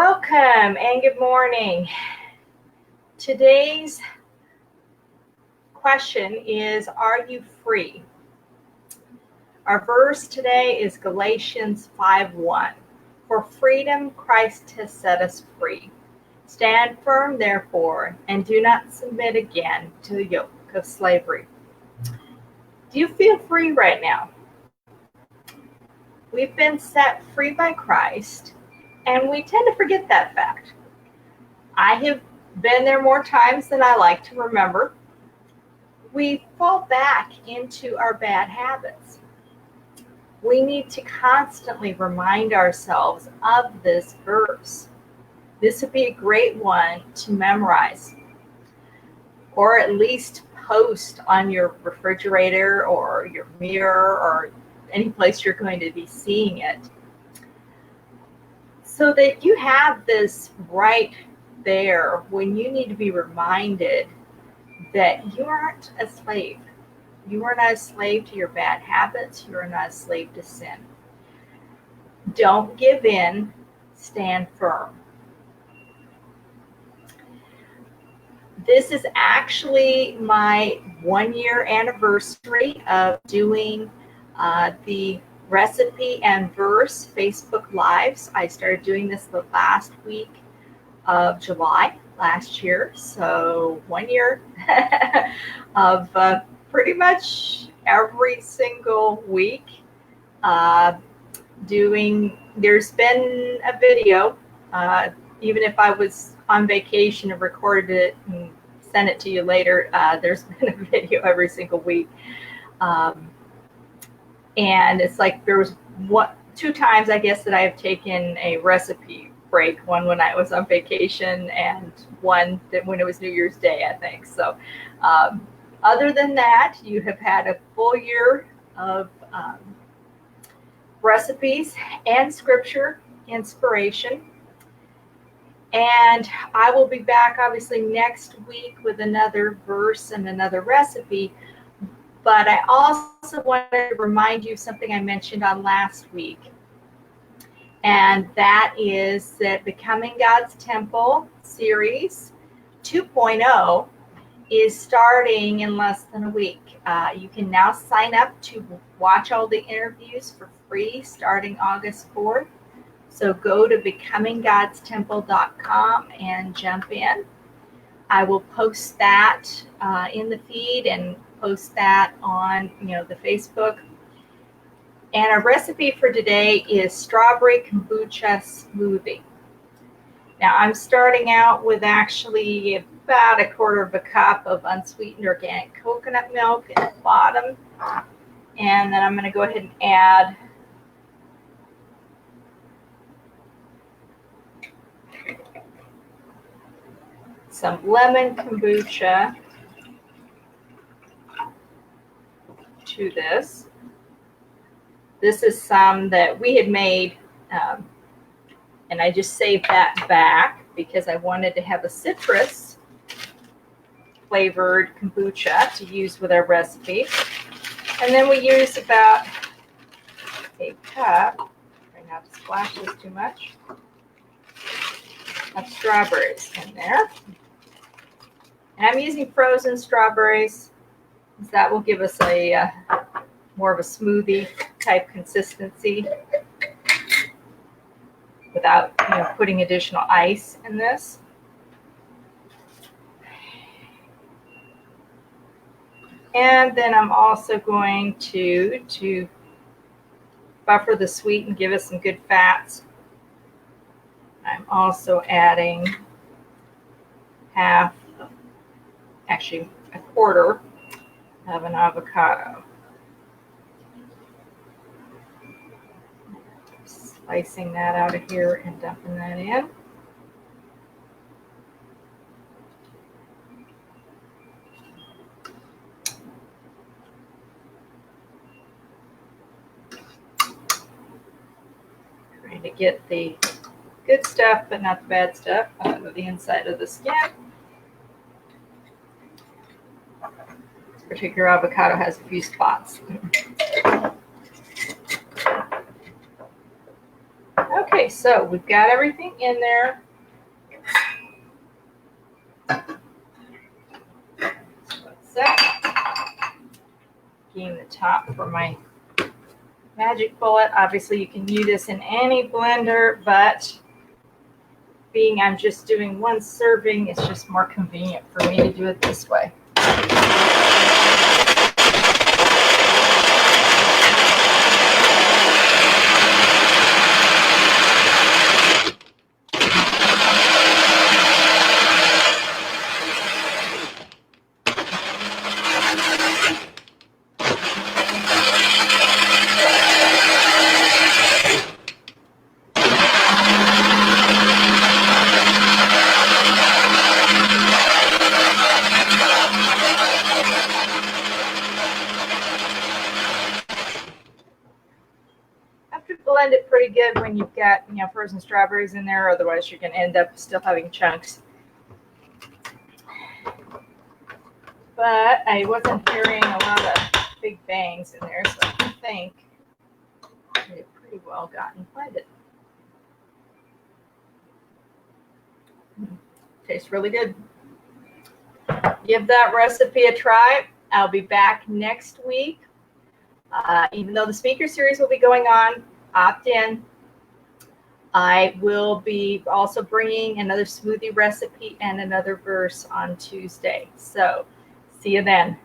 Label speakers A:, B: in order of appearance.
A: Welcome and good morning. Today's question is, are you free? Our verse today is Galatians 5:1. For freedom Christ has set us free. Stand firm, therefore, and do not submit again to the yoke of slavery. Do you feel free right now? We've been set free by Christ, and we tend to forget that fact. I have been there more times than I like to remember. We fall back into our bad habits. We need to constantly remind ourselves of this verse. This would be a great one to memorize, or at least post on your refrigerator or your mirror or any place you're going to be seeing it, so that you have this right there when you need to be reminded that you aren't a slave. You are not a slave to your bad habits. You are not a slave to sin. Don't give in. Stand firm. This is actually my 1-year anniversary of doing the recipe and verse Facebook Lives. I started doing this the last week of July last year. So 1 year of pretty much every single week there's been a video, even if I was on vacation and recorded it and sent it to you later, there's been a video every single week. And it's like there was 2 times, I guess, that I have taken a recipe break. One when I was on vacation, and one that when it was New Year's Day, I think. So other than that, you have had a full year of recipes and scripture inspiration. And I will be back obviously next week with another verse and another recipe. But I also wanted to remind you something I mentioned on last week. And that is that Becoming God's Temple series 2.0 is starting in less than a week. You can now sign up to watch all the interviews for free starting August 4th. So go to becominggodstemple.com and jump in. I will post that in the feed and post that on the Facebook. And our recipe for today is strawberry kombucha smoothie. Now I'm starting out with actually about 1/4 cup of unsweetened organic coconut milk at the bottom. And then I'm going to go ahead and add some lemon kombucha to this. This is some that we had made, and I just saved that back because I wanted to have a citrus flavored kombucha to use with our recipe. And then we use about a cup, try not to splash this too much, of strawberries in there. And I'm using frozen strawberries, because that will give us a more of a smoothie type consistency without putting additional ice in this. And then I'm also going to buffer the sweet and give us some good fats. I'm also adding actually a 1/4 of an avocado. Slicing that out of here and dumping that in. Trying to get the good stuff, but not the bad stuff, out of the inside of the skin. This particular avocado has a few spots. Okay, So we've got everything in there. What's that? Getting the top for my magic bullet. Obviously, you can use this in any blender, but being I'm just doing one serving, it's just more convenient for me to do it this way. Blend it pretty good when you've got, you know, frozen strawberries in there, otherwise you're going to end up still having chunks. But I wasn't hearing a lot of big bangs in there, so I think it pretty well gotten blended. Tastes really good. Give that recipe a try. I'll be back next week. Even though the speaker series will be going on, opt in. I will be also bringing another smoothie recipe and another verse on Tuesday. So see you then.